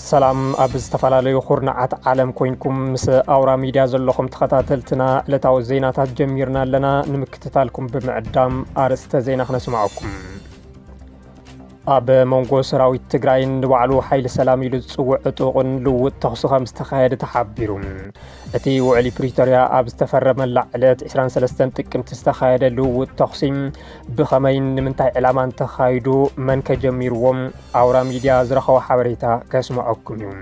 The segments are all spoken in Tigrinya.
سلام أبز تفلالي خورنعات عالم كوينكم مس أورا ميديا زلخم تخطاتلتنا لتاو زيناتات جميرنا لنا نمكتتالكم بمعدام أرست زينة نسمعكم أب مونغو سراوي تجراين وعلو حيل سلامي لتصوع طوغن لو تخصها مستخايد تحبيرون أتي وعلي بريتوريا أب استفرم اللعلات إسران سلستان تكم تستخايد لو تخصيم بخمين من تاي إعلامان تخايدو من كجميروم أورا ميديا زرخوا حوريتا كاسمعكم يوم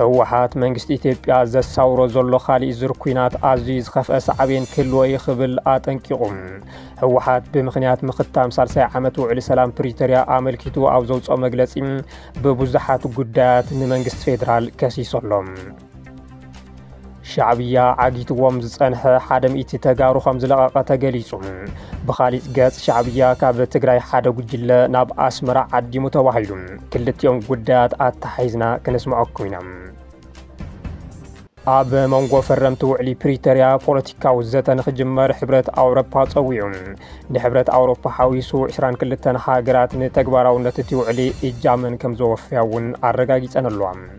هوحات منجست إثيوبيا زساورو زلو خالي زركوينات عزيز خفأس عبين كلو يخبل آتنكيقوم هوحات بمخنيات مختام سالسي عمتو علي سلام بريتوريا عامل كيتو أو زوج أو مجلسيم ببزحات قدات نمنجست فيدرال كاسي صلوم شعبية عاقيت ومز أنح حادم إيتي تقارو خمز لغاقة تقليسون بخاليس قاس شعبية كاب تقراي حادو قجل ناب أسمرع عدي متواهيلون كلت يوم قدات آتحيزنا كنسمعكوينام أب مونغو فرمتو علي بريتوريا بوليتيكا وزتن خجمر حبرت أوروبا تصويون نحبرت أوروبا حاويسو عشران كلتن حاقرات نتقباراو نتتيو علي إجامن كمزو فياون الرقاقيت أنا اللوام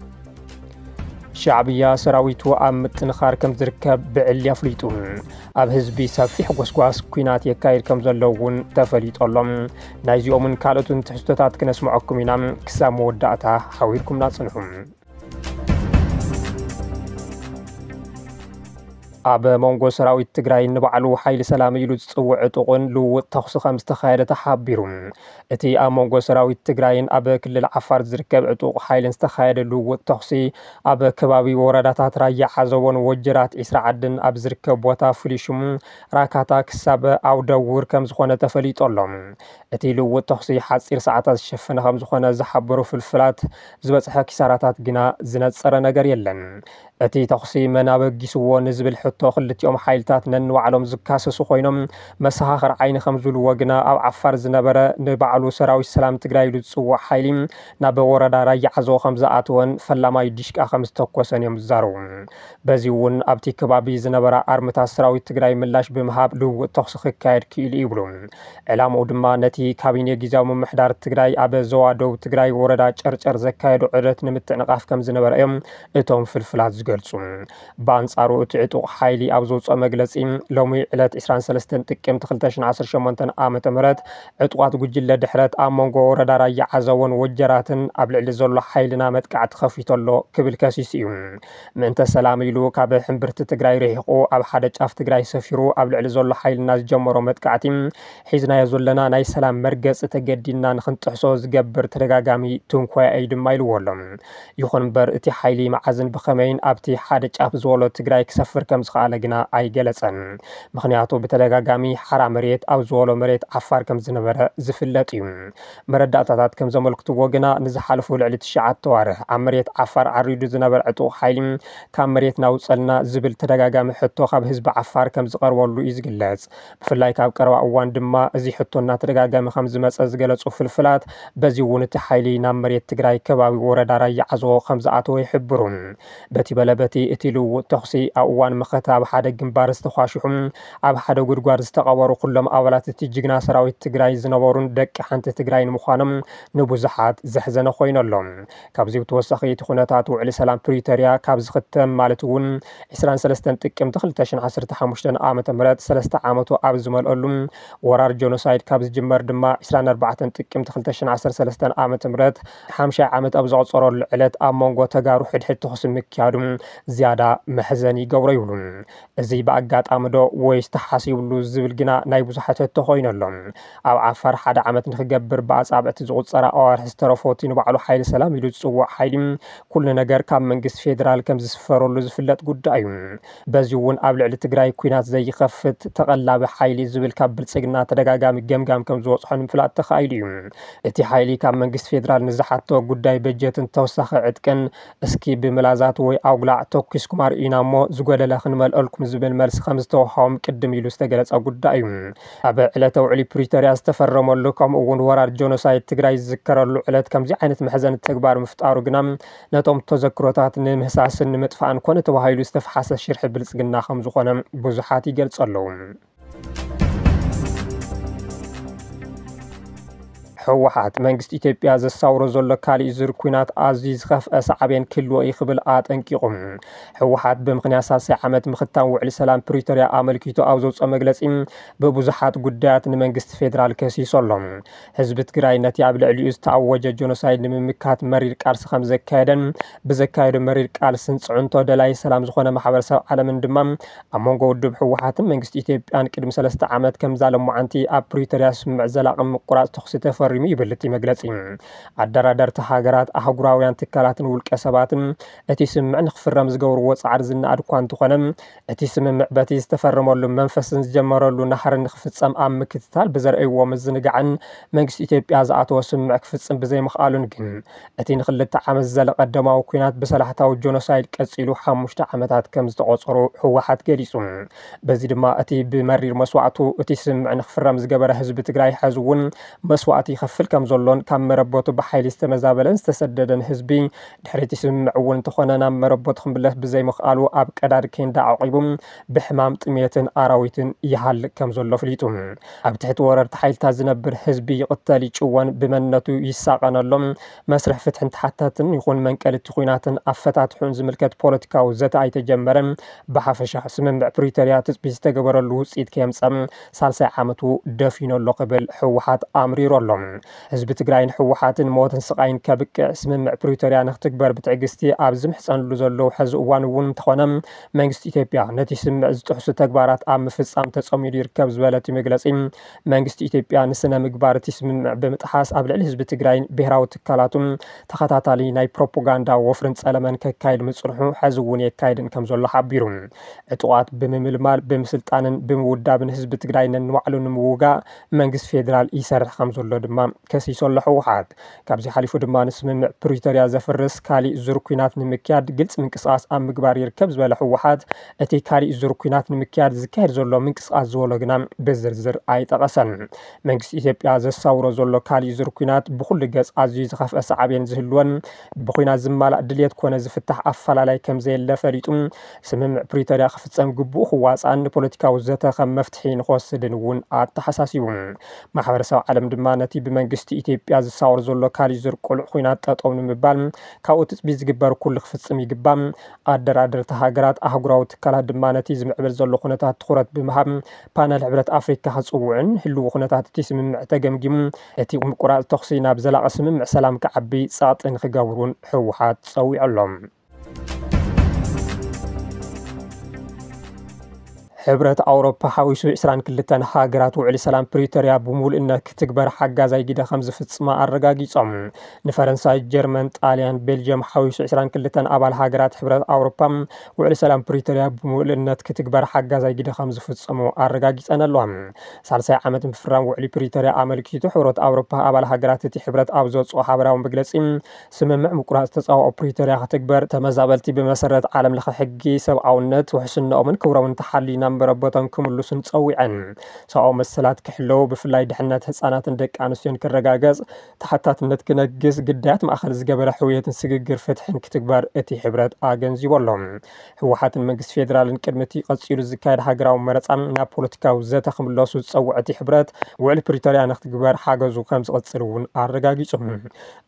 شعبية سراويتو أم تنخار كم زركب بعليا فليتون أب هزبي سفيح قسقواس كوينات يكاير كم زلوون تفليت اللهم نايزيو من كالتون تحستتات كنسمعكم ينام كسامو وداتا حاويركم ناصنهم أب مونغو سراوي تجراي نبعلو حيل سلام يلو تصوع طغن لو تخصخ مستخايدة تحبيرون اتي أب مونغو سراوي تجراين أب كل العفار زركب عطوق حيل استخايدة لو تخصي أب كبابي ورداتات رايا حزوون وجرات إسرع عدن أب زركب وطا فليشم راكاتا كساب أو دور كم زخونة تفليت اللهم اتي لو تخصي حاسير ساعتات الشفن خم زخونة زحبرو في الفلات زبطحا كساراتات جنا زنات سرنا يلن اتي تخصي منابق جسوو نزبل حتى خلت يوم حيلتات نن وعلم زكاسس خوينم مساخر عين خمزول وجنا أو عفار زنبرة نبعلو سراوي السلام تجراي لتصوع حيلم نبى وردا راي عزو خمزاتون فلا ما يديشك خمس تقوسن يوم زارون بزيون أبتي كبابي زنبرة أرمتا سراوي تجراي ملاش بمهاب لو تخصخ كاير كيل يبلون علام ودما نتي كابيني جزاو من محدار تجراي أبى زوادو تجراي وردا شرشر زكاير عدت نمتنقاف كم زنبرة يوم اتهم في الفلات زقلصون بانصارو تعطو حيلي أبزوز مجلسين لومي علات إسران سلستن تكيم تخلتشن عصر شمونتن آمة مرات عطوات قجلة دحرات آمونغو ردارا يعزوون وجراتن قبل اللي حيلنا متقعد خفيتولو كبل كاسيسيون من تسلامي لو كاب حنبرت تقراي ريحقو أب حدج أف تقراي سفيرو قبل اللي حيلنا جمرو متقعتين حيزنا يزولنا ناي سلام مرقز تقدينا نخنتحسو زقبر ترقاقامي تنكوي أيد مايلو ولم يخون بر اتي حيلي معزن بخمين أبتي حدج أف زولو تقراي كسفر كم خالقنا أي جلسن مخنياتو بتلاقامي حرام مريت أو زولو مريت عفار كم زنبرة زفلتيم مرداتات كم زملكتو وجنا نزحلفو لعلة الشعات تواره عمريت عفار عريدو زنبر عطو حيلم كم مريت نوصلنا زبل تلاقامي حتو خاب حزب عفار كم زقر والو يزجلات بفلاي كاب كروا أوان دما زي حتونا تلاقامي خمس مس أزجلتو في الفلات بزيون تحيلي نام مريت تجراي كباوي ورد راي عزو خمساتو يحبرون بتي بلبتي اتلو تخصي أوان مختاب حدا جنبار استخاشهم أب حدا قرقار استقوروا كلهم أولات تجينا سراوي تجراي زنبورون دك حنت تجراي مخانم نبوزحات زحزنا خوين اللهم كابزي وتوسخي تخونتات وعلي سلام بريتوريا كابز ختم مالتون إسران سلستن تكم تخلتشن عصر تحمشتن آمة مرات سلست عامتو أب زمال اللهم ورار جونوسايد كابز جمر دما إسران أربعة تكم تخلتشن عصر سلستن آمة مرات حمشة عامت أبزع صرار العلات آمونغو تجارو حد تخصم مكيادم زيادة محزني قوريولون زي بقات أمدو ويستحاسيبلو زبلجنا نايبوزحات التخوين اللهم أو عفر حدا عمت نخجبر بعض أبعة زغط صرا أوار هسترافوتين وبعلو حيل سلام يلو تسوع حيلم كل نجار كم منجس فيدرال كم زسفروا له زفلت قد أيون بزيون قبل على تجراي كوينات زي خفت تقلب حيل زبل كبل سجنا ترجع جام كم زوج حن فلات تخايليون اتي حيلي كم منجس فيدرال نزحته قد أي بجت توسخ عدكن اسكي بملازات وي أوغلع توكس كمار إنامو زقول لخن مال ألكم زبل مالس خمس توحام قدم يلو استجلس أو قد أيون أبا على توعلي بريتوريا استفرموا لكم وون ورار جونوسايد تجراي ذكر له على كم زي عينة محزن التكبار مفتقروا جنام نتوم تذكرات نمحساس نمتفعن كون توهايلو استفحاس الشرح بالسجنا خمس خنم بزحاتي جلس اللهم ሕወሓት መንግስቲ ኢትዮጵያ ዘሳውሮ ዘሎ ካልእ ዙር ኩናት ኣዝዩ ዝኸፍአ ሳዕቤን ክህልዎ ይኽእል ኣጠንቂቑ ሕወሓት ብምኽንያት 30 ዓመት ምኽታን ውዕሊ ሰላም ፕሪቶርያ ኣመልኪቱ ኣብ ዘውፅኦ መግለጺ ብብዙሓት ጉዳያት ንመንግስቲ ፌደራል ከሲሱ ኣሎ ህዝቢ ትግራይ ነቲ ኣብ ልዕሊኡ ዝተኣወጀ ጆኖሳይድ ንምምካት መሪር ቃልሲ ከም ዘካየደን ብዘካየዶ መሪር ቃልስን ጽዕንቶ ደላይ ሰላም ዝኾነ ማሕበረሰብ ዓለምን ድማ ኣብ መንጎ ውድብ ሕወሓትን መንግስቲ ኢትዮጵያን ቅድሚ 3 ዓመት ከም ዘለሙዓንቲ ኣብ ፕሪቶርያ ስምምዕ ዘላቒ ምቁራጽ ተኽሲ ተፈሪሙ ይብል እቲ መግለጺ ኣደራደርቲ ሃገራት ኣህጉራውያን ትካላትን ውልቀ ሰባትን እቲ ስምምዕ ንኽፍረም ዝገብርዎ ጻዕሪ ዝነኣድ እኳ እንተኾነ እቲ ስምምዕ በቲ ዝተፈረመሉ መንፈስን ዝጀመረሉ ናሕሪ ንኽፍጸም ኣብ ምክትታል ብዘርእይዎ ምዝንጋዕን መንግስቲ ኢትዮጵያ ዝኣተወ ስምምዕ ክፍጽም ብዘይምኽኣሉን ግን እቲ ንኽልተ ዓመት ዘለቐ ደማዊ ኩናት ብሰላሕታዊ ጆኖሳይድ ቀጺሉ 5 ዓመታት ከም ዝተቖጸሩ ሕወሓት ገሊጹ በዚ ድማ እቲ ብመሪር መስዋዕቱ እቲ ስምምዕ ንኽፍረም ዝገበረ ህዝቢ ትግራይ ሕዚ እውን መስዋዕቲ ይኸፍል ከም ዘሎን ካብ መረበቱ ብሓይሊ ዝተመዛበለን ዝተሰደደን ህዝቢ ድሕሪ እቲ ስምምዕ እውን እንተኾነ ናብ መረበቱ ክምለስ ብዘይምኽኣሉ ኣብ ቀዳድ ኬንዳ ዓቂቡ ብሕማም ጥሜትን ኣራዊትን ይሃልቅ ከም ዘሎ ፍሊጡ ኣብ ትሕቲ ወረርቲ ሓይልታት ዝነብር ህዝቢ ይቕተል ይጭወን ብመንነቱ ይሳቐነሎም መስርሕ ፍትሕን ተሓታትን ይኹን መንቀልቲ ኩናትን ኣፈታትሑን ዝምልከት ፖለቲካዊ ዘተ ኣይተጀመረን ብሓፈሻ ስምምዕ ፕሪቶርያ ትፅቢት ዝተገበረሉ ውፅኢት ከየምፀም 30 ዓመቱ ደፊኑ ኣሎ ክብል ሕወሓት ኣምሪሩ ኣሎ ህዝቢ ትግራይን ሕወሓትን ሞትን ስቃይን ከብቅዕ ስምምዕ ፕሪቶርያ ንኽትግበር ብትዕግስቲ ኣብ ዝምሕፀንሉ ዘለዉ ሕዚ እዋን እውን እንተኾነ መንግስቲ ኢትዮጵያ ነቲ ስምምዕ ዝጥሕሱ ተግባራት ኣብ ምፍጻም ተጸሚዱ ይርከብ ዝበለት መግለጺ መንግስቲ ኢትዮጵያ ንስነ ምግባር እቲ ስምምዕ ብምጥሓስ ኣብ ልዕሊ ህዝቢ ትግራይን ብሄራዊ ትካላቱን ተኸታታሊ ናይ ፕሮፓጋንዳ ወፍርን ጸለመን ከካይድ ምጽንሑ ሕዚ እውን የካይድን ከም ዘሎ ሓቢሩ ዕጡቓት ብምምልማል ብምስልጣንን ብምውዳብን ህዝቢ ትግራይ ነንባዕሉ ንምውጋእ መንግስቲ ፌደራል ይሰርሕ ከም ዘሎ ድማ ከሲሱ ኣሎ ሕወሓት ካብዚ ሓሊፉ ድማ ንስምምዕ ፕሪቶርያ ዘፍርስ ካሊእ ዙር ኩናት ንምክያድ ግልጽ ምንቅስቓስ ኣብ ምግባር ይርከብ ዝበለ ሕወሓት እቲ ካሊእ ዙር ኩናት ንምክያድ ዝካየድ ዘሎ ምንቅስቓስ ዝበሎ ግና ብዝርዝር ኣይጠቐሰን መንግስቲ ኢትዮጵያ ዘሳውሮ ዘሎ ካሊእ ዙር ኩናት ብኩሉ ገጽ ኣዝዩ ዝኸፍአ ሳዕቤን ዝህልወን ብኩናት ዝማላእ ድልየት ኮነ ዝፍታሕ ኣፈላላይ ከም ዘየለ ፈሊጡ ስምምዕ ፕሪቶርያ ክፍጸም ግቡእ ክዋፅኣን ፖለቲካዊ ዘተ ከም መፍትሒ ንኽወስድን እውን ኣተሓሳሲቡ ማሕበረሰብ ዓለም ድማ ነቲ ብመንግስቲ ኢትዮጵያ ዝሳወር ዘሎ ካሊእ ዙር ቁልዕ ኩናት ጠጠው ንምባል ካብኡ ትፅቢት ዝግበር ኩሉ ክፍጽም ይግባእ ኣደራደርቲ ሃገራት ኣህጉራዊ ትካላት ድማ ነቲ ዝምዕብል ዘሎ ኩነታት ትኹረት ብምሃብ ፓነል ሕብረት ኣፍሪካ ክጽውዕን ህልው ኩነታት እቲ ስምምዕ ተገምጊሙ እቲ ምቁራጽ ተኽሲ ናብ ዘላቒ ስምምዕ ሰላም ክዓቢ ጸቕጢ ንኽገብሩን ሕወሓት ጸዊዑ ኣሎም ሕብረት ኣውሮፓ ሓዊሱ 22 ሃገራት ውዕሊ ሰላም ፕሪቶርያ ብምሉእነት ክትግበር ሓጋዛይ ግደ ከም ዝፍጽማ ኣረጋጊጾም ንፈረንሳይ ጀርመን ጣልያን ቤልጅየም ሓዊሱ 22 ኣባል ሃገራት ሕብረት ኣውሮፓ ውዕሊ ሰላም ፕሪቶርያ ብምሉእነት ክትግበር ሓጋዛይ ግደ ከም ዝፍጽሙ ኣረጋጊጸን ኣለዋ 30 ዓመት ምፍራም ውዕሊ ፕሪቶርያ ኣመልኪቱ ሕብረት ኣውሮፓ ኣባል ሃገራት እቲ ሕብረት ኣብ ዘውፅኦ ሓበራዊ መግለጺ ስምምዕ ምቁራጽ ተጻውኦ ፕሪቶርያ ክትግበር ተመዛበልቲ ብመሰረት ዓለም ለኸ ሕጊ ሰብኣውነት ውሕስነኦምን ክብሮምን ተሓሊና መረበቶም ክምሉስን ጸዊዐን ሰብኣዊ መሰላት ክሕለው ብፍላይ ድሕነት ህፃናትን ደቂ ኣንስትዮን ክረጋገጽ ተሓታትነት ክነግስ ግዳያት ማእኸል ዝገበረ ሕውየትን ስግግር ፍትሕን ክትግበር እቲ ሕብረት ኣገንዚቡ ኣሎ ሕወሓትን መንግስቲ ፌደራልን ቅድሚ እቲ ቀጺሉ ዝካየድ ሃገራዊ መረፃን ናብ ፖለቲካዊ ዘተ ክምለሱ ዝጸውዕ እቲ ሕብረት ውዕሊ ፕሪቶርያ ንኽትግበር ሓገዙ ከም ዝቕጽል እውን ኣረጋጊጹ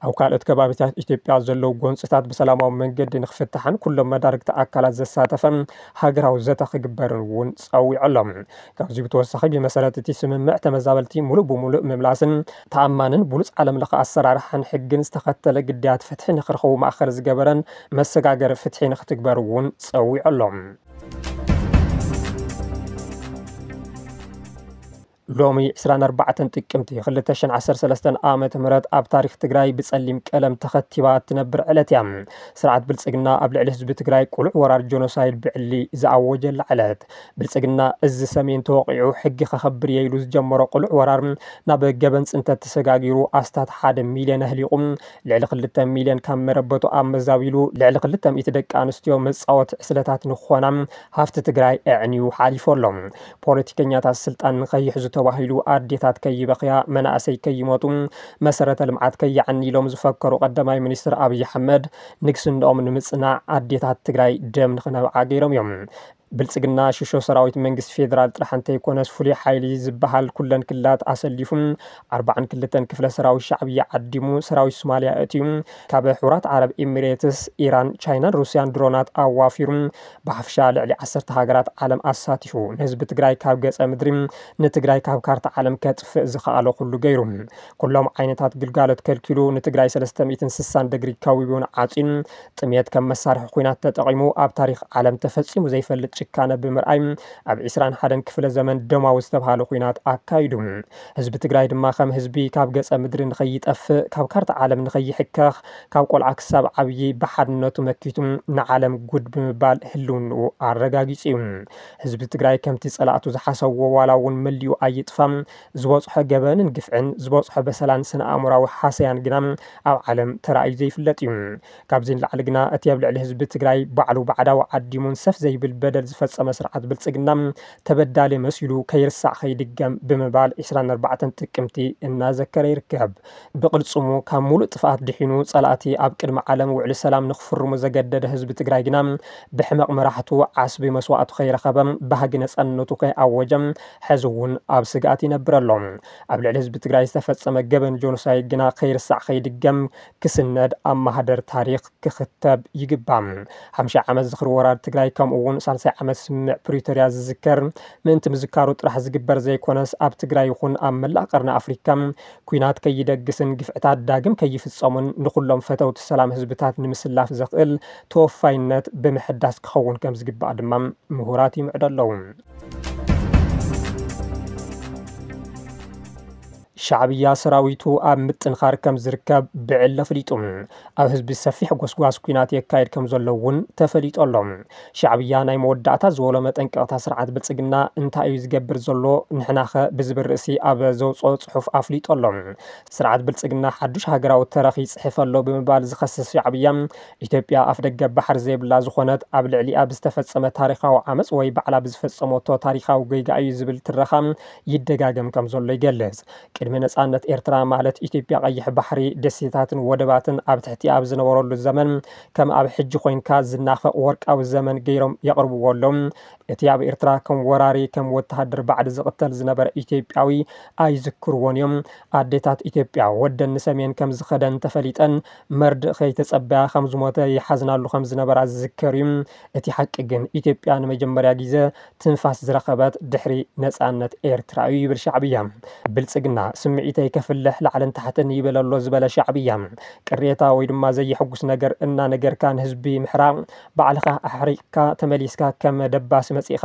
ኣብ ካልኦት ከባቢታት ኢትዮጵያ ዘለዉ ጎንፅታት ብሰላማዊ መንገዲ ንኽፍታሕን ኩሎም መዳርግቲ ኣካላት ዘሳተፈን ሃገራዊ ዘተ ክግበርን እውን ጸዊዑ ኣሎም ካብዚ ብተወሳኺ ብመሰረት እቲ ስምምዕ ተመዛበልቲ ሙሉእ ብሙሉእ ምምላስን ተኣማንን ብሉፅ ዓለም ለኸ ኣሰራርሓን ሕግን ዝተኸተለ ግዳያት ፍትሒ ንኽረኽቡ ማእኸል ዝገበረን መሰጋገሪ ፍትሒ ንኽትግበር እውን ጸዊዑ ኣሎም ሎሚ 24 ጥቅምቲ 2013 ዓመተ ምህረት ኣብ ታሪክ ትግራይ ብጸሊም ቀለም ተኸቲባ ትነብር ዕለት እያ ስርዓት ብልጽግና ኣብ ልዕሊ ህዝቢ ትግራይ ቁልዕ ወራር ጆኖሳይድ ብዕሊ ዝኣወጀላ ዕለት ብልጽግና እዚ ሰሜን ተወቂዑ ሕጊ ከኸብር የይሉ ዝጀመሮ ቁልዕ ወራር ናብ ገበን ጽንተት ተሰጋጊሩ ኣስታት 1 ሚልዮን ኣህሊቁም ልዕሊ 2 ሚልዮን ካብ መረበቱ ኣብ መዛቢሉ ልዕሊ 200 ደቂ ኣንስትዮ መጻወት ዕስለታት ንኾና ሃፍቲ ትግራይ ኣዕንዩ ሓሊፎሎም ፖለቲከኛታት ስልጣን ንኸይሕዙ ተባሂሉ ኣዴታት ከይበኽያ መናእሰይ ከይሞቱ መሰረተ ልምዓት ከይዓኒ ኢሎም ዝፈከሩ ቀዳማይ ሚኒስትር ኣብይ ኣሕመድ ንግስንኦም ንምጽናዕ ኣዴታት ትግራይ ደም ንኽነብዓ ገይሮም እዮም ብልጽግና ሽሾ ሰራዊት መንግስት ፌደራል ጥራሕንተ ይኮነስ ፍሉይ ሓይሊ ዝበሃል ኩለን ክልላት ኣሰሊፉም 42 ክፍለ ሰራዊት ሻዕብያ ዓዲሙ ሰራዊት ሶማልያ እትዩ ካብ ሕቡራት ዓረብ ኤሚሬትስ ኢራን ቻይናን ሩስያን ድሮናት ኣዋፊሩ ብሓፍሻ ልዕሊ 10 ሃገራት ዓለም ኣሳቲፉ ንህዝቢ ትግራይ ካብ ገጸ ምድሪ ንትግራይ ካብ ካርታ ዓለም ከጥፍእ ዝኸኣለ ኩሉ ገይሩ ኩሎም ዓይነታት ግልጋሎት ከልኪሉ ንትግራይ 360 ደግሪ ካዊቡን ዓጺን ጥሜት ከም መሳርሒ ኩናት ተጠቂሙ ኣብ ታሪኽ ዓለም ተፈጺሙ ዘይፈልጥ ጭካነ ብምርኣይ ኣብ 21 ክፍለ ዘመን ደማዊ ዝተባሃለ ኩናት ኣካይዱ ህዝቢ ትግራይ ድማ ከም ህዝቢ ካብ ገጸ ምድሪ ንኸይጠፍእ ካብ ካርታ ዓለም ንኸይሕከኽ ካብ ቆልዓ ክሳብ ዓብዪ ብሓድነቱ መኪቱ ንዓለም ጉድ ብምባል ህልውንኡ ኣረጋጊጹ ህዝቢ ትግራይ ከምቲ ጸላእቱ ዝሓሰብዎ ዋላ እውን መሊኡ ኣይጥፋም ዝበጽሖ ገበንን ግፍዕን ዝበጽሖ በሰላን ስነ ኣእምራዊ ሓሰያን ግና ኣብ ዓለም ተራእዩ ዘይፍለጥ እዩ ካብዚ ንላዕሊ ግና እቲ ኣብ ልዕሊ ህዝቢ ትግራይ ባዕሉ ባዕዳዊ ዓዲሙን ሰፍ ዘይብል በደል ዝፈጸመ ስርዓት ብልጽግና ተበዳሊ መሲሉ ከይርሳዕ ከይድገም ብምባል 24 ጥቅምቲ እናዘከረ ይርከብ ብቅልጽሙ ካብ ሙሉእ ጥፍኣት ድሒኑ ጸላእቲ ኣብ ቅድሚ ዓለም ውዕሊ ሰላም ንኽፍርሙ ዘገደደ ህዝቢ ትግራይ ግና ብሕመቕ መራሕቱ ዓስቢ መስዋዕቱ ከይረኸበ ባህጊ ነጻነቱ ከይኣወጀም ሕዚ እውን ኣብ ስጋኣት ይነብር ኣሎ ኣብ ልዕሊ ህዝቢ ትግራይ ዝተፈጸመ ገበን ጆኖሳይድ ግና ከይርሳዕ ከይድገም ክስነድ ኣብ ማህደር ታሪኽ ክኽተብ ይግባእ 50 ዓመት ዝኽሪ ወራር ትግራይ ከምኡ እውን 30 ዓመት ስምዕ ፕሪቶርያ ዝዝከር ምእንቲ ምዝካሩ ጥራሕ ዝግበር ዘይኮነስ ኣብ ትግራይ ይኹን ኣብ መላእ ቀርኒ ኣፍሪካ ኩናት ከይደግስን ግፍዕታት ዳግም ከይፍጸሙን ንኹሎም ፈተውቲ ሰላም ህዝብታት ንምስላፍ ዘኽእል ተወፋይነት ብምሕዳስ ክኸውን ከም ዝግባእ ድማ ምሁራት ይምዕዱ ኣለዉ ሻዕብያ ሰራዊቱ ኣብ ምጥንኻር ከም ዝርከብ ብዕለ ፍሊጡ ኣብ ህዝቢ ሰፊሕ ጎስጓስ ኩናት የካይድ ከም ዘሎ እውን ተፈሊጡ ኣሎ ሻዕብያ ናይ መወዳእታ ዝበሎ መጠንቀቕታ ስርዓት ብልጽግና እንታይ እዩ ዝገብር ዘሎ ንሕናኸ ብዝብል ርእሲ ኣብ ዘውፅኦ ጽሑፍ ኣፍሊጡ ኣሎ ስርዓት ብልጽግና ሓዱሽ ሃገራዊ ተረኺ ይጽሕፍ ኣሎ ብምባል ዝኸስስ ሻዕብያ ኢትዮጵያ ኣፍ ደገ ባሕር ዘይብላ ዝኾነት ኣብ ልዕሊኣ ብዝተፈጸመ ታሪኻዊ ዓመፅ ወይ ባዕላ ብዝፈጸመቶ ታሪኻዊ ጎይጋ እዩ ዝብል ትረኻ ይደጋገም ከም ዘሎ ይገልጽ ቅድሚ ነጻነት ኤርትራ ማለት ኢትዮጵያ ቀይሕ ባሕሪ ደሴታትን ወደባትን ኣብ ትሕቲ ኣብ ዝነበረሉ ዘመን ከም ኣብ ሕጂ ኮይንካ ዝናፈቕ ወርቃዊ ዘመን ገይሮም የቕርብዎ ኣሎም እቲ ኣብ ኤርትራ ከም ወራሪ ከም ወተሃደር ባዕዲ ዝቕተል ዝነበረ ኢትዮጵያዊ ኣይዝክርዎን እዮም ኣዴታት ኢትዮጵያ ወደን ንሰሜን ከም ዝኸደን ተፈሊጠን መርድእ ከይተጸበያ ከም ዝሞተ ይሓዝናሉ ከም ዝነበራ ዝዝከር እዩ እቲ ሓቂ ግን ኢትዮጵያ ንመጀመርያ ግዜ ትንፋስ ዝረኸበት ድሕሪ ነጻነት ኤርትራ እዩ ይብል ሻዕብያ ብልጽግና ስምዒተይ ከፍልሕ ላዕልን ታሕትን ይብል ኣሎ ዝበለ ሻዕብያ ቅሬታ ወይ ድማ ዘይሕጉስ ነገር እና ነገርካ ንህዝቢ ምሕራቕ ባዕልኻ ኣሕሪቕካ ተመሊስካ ከም ደባሲ መጺኻ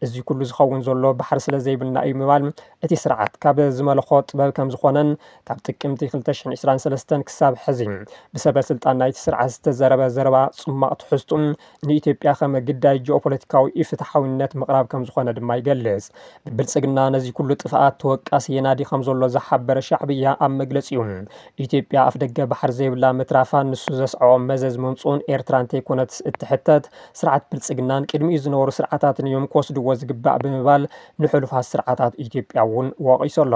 እዚ ኩሉ ዝኸውን ዘሎ ባሕሪ ስለ ዘይብልና እዩ ምባል እቲ ስርዓት ካብ ዝመልኾ ጥበብ ከም ዝኾነን ካብ ጥቅምቲ 2023 ክሳብ ሕዚ ብሰበ ስልጣን ናይቲ ስርዓት ዝተዘረበ ዘረባ ጽማቕ ትሕዝቱ ንኢትዮጵያ ከም ግዳይ ጂኦፖለቲካዊ ኢፍትሓዊነት ምቕራብ ከም ዝኾነ ድማ ይገልጽ ብልጽግና ነዚ ኩሉ ጥፍኣት ተወቃሲ የናዲ ከም ዘሎ ዝሓበረ ሻዕብያ ኣብ መግለጺ እዩ ኢትዮጵያ ኣፍ ደገ ባሕር ዘይብላ ምትራፋ ንሱ ዘስዕቦ መዘዝ መምጽኡን ኤርትራ እንተይኮነት እትሕተት ስርዓት ብልጽግናን ቅድሚኡ ዝነበሩ ስርዓታትን እዮም ክወስድዎ ዝግባእ ብምባል ንሕሉፋት ስርዓታት ኢትዮጵያ እውን ወቒሱ ኣሎ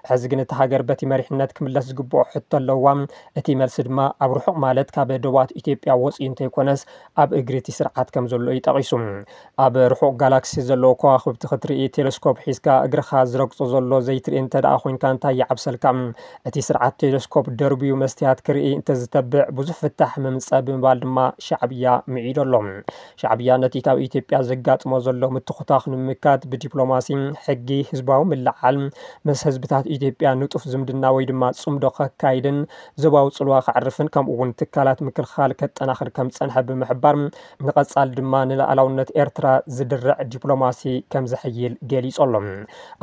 ሕዚ ግን እቲ ሃገር በቲ መሪሕነት ክምለስ ዝግብኦ ሕቶ ኣለዋ እቲ መልሲ ድማ ኣብ ርሑቕ ማለት ካብ ደቡባት ኢትዮጵያ ወፂኡ እንተይኮነስ ኣብ እግሪ እቲ ስርዓት ከም ዘሎ ይጠቒሱ ኣብ ርሑቕ ጋላክሲ ዘለዎ ከዋኽብቲ ክትርኢ ቴሌስኮፕ ሒዝካ እግርኻ ዝረግጾ ዘሎ ዘይትርኢ እንተደኣ ኮይንካ እንታይ ይዓብሰልካ እቲ ስርዓት ቴሌስኮፕ ደርቢዩ መስትያት ክርኢ እንተዝተብዕ ብዙሕ ፍታሕ ምምፀእ ብምባል ድማ ሻዕብያ ምዒዱ ኣሎ ሻዕብያ ነቲ ካብ ኢትዮጵያ ዘጋጥሞ ዘሎ ምትኹታኽ ንምምካት ብዲፕሎማሲ ሕጊ ህዝባዊ ምልዓል ምስ ህዝብታት ኢትዮጵያ ንጡፍ ዝምድና ወይ ድማ ጽምዶ ከካይድን ዞባዊ ጽልዋ ክዕርፍን ከምኡ እውን ትካላት ምክልኻል ከጠናኽር ከም ጸንሐ ብምሕባር ንቐጻሊ ድማ ንላዕላውነት ኤርትራ ዝድርዕ ዲፕሎማሲ ከም ዘሕይል ገሊጹ ኣሎ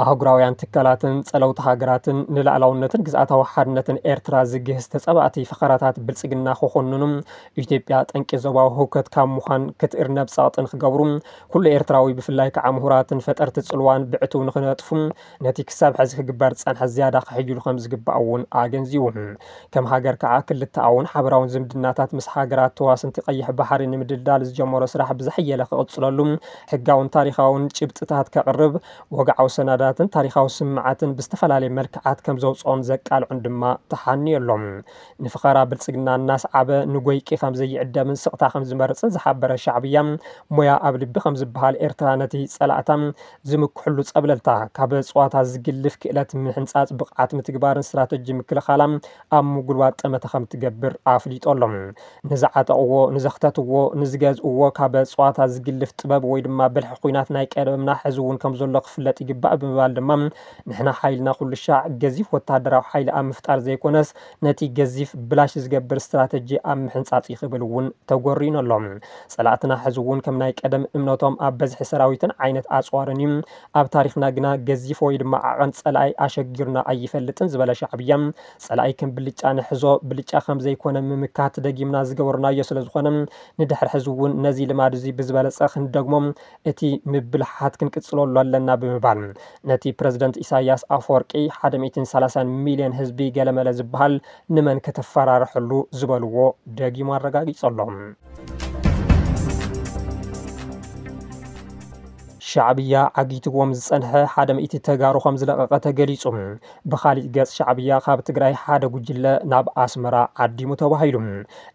ኣህጉራውያን ትካላትን ጸለውቲ ሃገራትን ንላዕላውነትን ግዝኣታዊ ሓድነትን ኤርትራ ዝግህዝ ተጸባእቲ ፈኸራታት ብልጽግና ክኾንኑ ኢትዮጵያ ጠንቂ ዞባዊ ህውከት ካብ ምዃን ክትእርነብ ጸቕጥን ክገብሩ ኩሉ ኤርትራዊ ብፍላይ ከዓ ምሁራትን ፈጠርቲ ጽልዋን ብዕቱብ ንኽነጥፉ ነቲ ክሳብ ሕዚ ክግበር ጸንሐ ዝያዳ ክሕይሉ ከም ዝግባእ እውን ኣገንዚቡ ከም ሃገር ከዓ ክልተ እውን ሓበራውን ዝምድናታት ምስ ሃገራት ተዋስንቲ ቀይሕ ባሕሪ ንምድልዳል ዝጀመሮ ስራሕ ብዘሕየለ ክቕጽለሉ ሕጋውን ታሪኻውን ጭብጥታት ከቕርብ ወግዓዊ ሰነዳትን ታሪኻዊ ስምዓትን ብዝተፈላለየ መልክዓት ከም ዘውፅኦን ዘቃልዑን ድማ ተሓንየሎም ንፍኸራ ብልጽግና እናስዓበ ንጎይቂ ከም ዘይዕደምን ስቕታ ከም ዝመርጽን ዝሓበረ ሻዕብያ ሞያ ኣብ ልቢ ከም ዝበሃል ኤርትራ ነቲ ጸላእታ ዝምክሕሉ ጸብለልታ ካብ ጽዋታ ዝግልፍ ክእለት ምሕንጻጽ ብቕዓት ምትግባርን ስትራቴጂ ምክልኻላ ኣብ ምጉልባጥ ጠመተ ከም ትገብር ኣፍሊጦሎም ንዝዓጠቕዎ ንዘኽተትዎ ንዝገዝእዎ ካብ ጽዋታ ዝግልፍ ጥበብ ወይ ድማ ብልሒ ኩናት ናይ ቀደምና ሕዚ እውን ከም ዘሎ ክፍለጥ ይግባእ ብምባል ድማ ንሕና ሓይልና ኩሉ ሻዕ ገዚፍ ወታደራዊ ሓይሊ ኣብ ምፍጣር ዘይኮነስ ነቲ ገዚፍ ብላሽ ዝገብር ስትራቴጂ ኣብ ምሕንጻጽ ይኽብል እውን ተጎሪኖሎም ጸላእትና ሕዚ እውን ከም ናይ ቀደም እምነቶም ኣብ በዝሒ ሰራዊትን ዓይነት ኣጽዋርን እዩ ኣብ ታሪኽና ግና ገዚፍ ወይ ድማ ዓቐን ጸላኢ ኣሸጊርና ኣይፈልጥን ዝበለ ሻዕብያ ጸላኢ ከም ብልጫ ንሕዞ ብልጫ ከም ዘይኮነ ምምካት ደጊምና ዝገበርናዮ ስለ ዝኾነ ንድሕሪ ሕዚ እውን ነዚ ልማድ እዚ ብዝበለጸ ክንደግሞም እቲ ምብልሓት ክንቅጽለሉ ኣለና ብምባል ነቲ ፕረዚደንት ኢሳያስ ኣፈወርቂ 130 ሚልዮን ህዝቢ ገለመለ ዝበሃል ንመን ከተፈራርሕሉ ዝበልዎ ደጊሙ ኣረጋጊጾሎም ሻዕብያ ዓጊትዎም ዝጸንሐ 100 ተጋሩ ከም ዝለቐቐ ተገሊጹ ብኻሊእ ገጽ ሻዕብያ ካብ ትግራይ ሓደ ጉጅለ ናብ ኣስመራ ዓዲሙ ተባሂሉ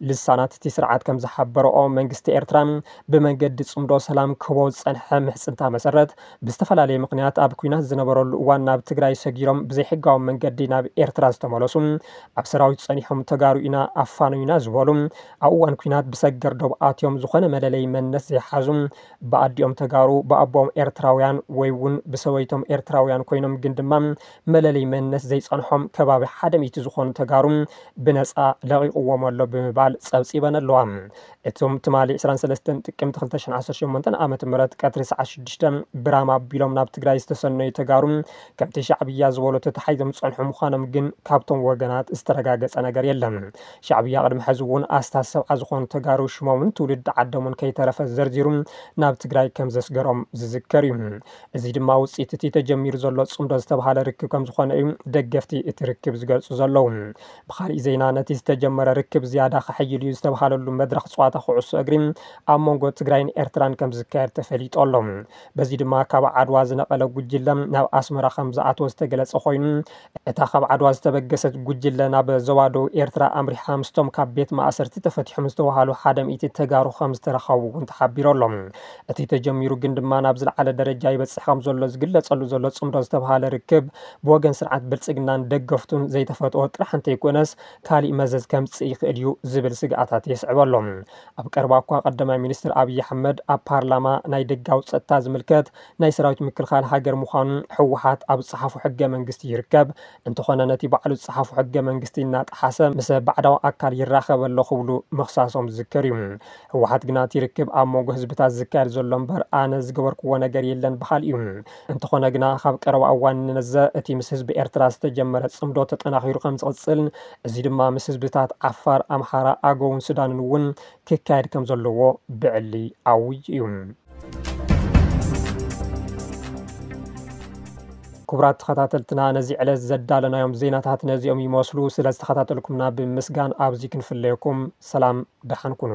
ልሳናት እቲ ስርዓት ከም ዝሓበረኦ መንግስቲ ኤርትራ ብመንገዲ ጽምዶ ሰላም ክቦ ዝጸንሐ ምሕጽንታ መሰረት ብዝተፈላለየ ምክንያት ኣብ ኩናት ዝነበረሉ እዋን ናብ ትግራይ ሰጊሮም ብዘይሕጋዊ መንገዲ ናብ ኤርትራ ዝተመለሱ ኣብ ሰራዊት ጸኒሖም ተጋሩ ኢና ኣፋኖይና ዝበሉ ኣብ እዋን ኩናት ብሰገር ዶብ ኣትዮም ዝኾነ መለለይ መንነት ዘይሓዙ ብኣዲኦም ተጋሩ ብኣቦም ኤርትራውያን ወይ እውን ብሰበይቶም ኤርትራውያን ኮይኖም ግን ድማ መለለይ መንነት ዘይጸንሖም ከባቢ 100 ዝኾኑ ተጋሩ ብነጻ ለቂቕዎም ኣሎ ብምባል ጸብጺበን ኣለዋ እቶም ትማሊ 23 ጥቅምቲ 2018 ዓመተ ምህረት ቀትሪ ሰዓት 6 ብራማ ኣቢሎም ናብ ትግራይ ዝተሰነዩ ተጋሩ ከምቲ ሻዕብያ ዝበሎ ተታሒዞም ጸንሑ ምዃኖም ግን ካብቶም ወገናት ዝተረጋገጸ ነገር የለን ሻዕብያ ቅድሚ ሕዚ እውን ኣስታት ሰብዓ ዝኾኑ ተጋሩ ሽሞምን ትውልድ ዓዶምን ከይተረፈ ዘርዚሩ ናብ ትግራይ ከም ዘስገሮም ዝዝከር እዩ እዚ ድማ ውጽኢት እቲ ተጀሚሩ ዘሎ ጽምዶ ዝተባሃለ ርክብ ከም ዝኾነ እዩ ደገፍቲ እቲ ርክብ ዝገልጹ ዘለዉ ብኻሊእ ዜና ነቲ ዝተጀመረ ርክብ ዝያዳ ክሕይል እዩ ዝተባሃለሉ መድረኽ ጽዋታ ኩዕሶ እግሪ ኣብ መንጎ ትግራይን ኤርትራን ከም ዝካየድ ተፈሊጡ ኣሎ በዚ ድማ ካብ ዓድዋ ዝነቐለ ጉጅለ ናብ ኣስመራ ከም ዝኣተወ ዝተገለጸ ኮይኑ እታ ካብ ዓድዋ ዝተበገሰት ጉጅለ ናብ ዞባ ደቡብ ኤርትራ ኣምሪሓ ምስቶም ካብ ቤት ማእሰርቲ ተፈቲሖም ዝተባሃሉ 100 ተጋሩ ከም ዝተረኸቡ እውን ተሓቢሩ ኣሎ እቲ ተጀሚሩ ግን ድማ ናብ ዝለዓለ ደረጃ ይበጽሕ ከም ዘሎ ዝግለጸሉ ዘሎ ጽምዶ ዝተባሃለ ርክብ ብወገን ስርዓት ብልጽግናን ደገፍቱን ዘይተፈጥኦ ጥራሕ እንተይኮነስ ካሊእ መዘዝ ከምጽእ ይኽእል እዩ ዝብል ስግኣታት የስዕበሎም ኣብ ቀረባ እኳ ቀዳማይ ሚኒስትር ኣብይ ኣሕመድ ኣብ ፓርላማ ናይ ደጋዊ ጸጥታ ዝምልከት ናይ ሰራዊት ምክልኻል ሃገር ምዃኑ ሕወሓት ኣብ ጽሓፉ ሕገ መንግስቲ ይርከብ እንተኾነ ነቲ ባዕሉ ጽሓፉ ሕገ መንግስቲ እናጠሓሰ ምስ ባዕዳዊ ኣካል ይራኸብ ኣሎ ክብሉ ምኽሳሶም ዝዝከር እዩ ሕወሓት ግና እቲ ርክብ ኣብ መንጎ ህዝብታት ዝካየድ ዘሎ እምበር ኣነ ዝገበርክዎ ነገር የለን በሃል እዩ እንተኾነ ግና ካብ ቀረባ እዋን ንነዘ እቲ ምስ ህዝቢ ኤርትራ ዝተጀመረ ጽምዶ ተጠናኺሩ ከም ዝቕጽል እዚ ድማ ምስ ህዝብታት ዓፋር ኣምሓራ ኣገውን ሱዳንን እውን ክካየድ ከም ዘለዎ ብዕሊ ኣውጅ እዩ ክቡራት ተኸታተልትና ነዚ ዕለት ዘዳለናዮም ዜናታት ነዚኦም ይመስሉ ስለ ዝተኸታተልኩምና ብምስጋን ኣብዚ ክንፍለየኩም ሰላም ደሓን ኩኑ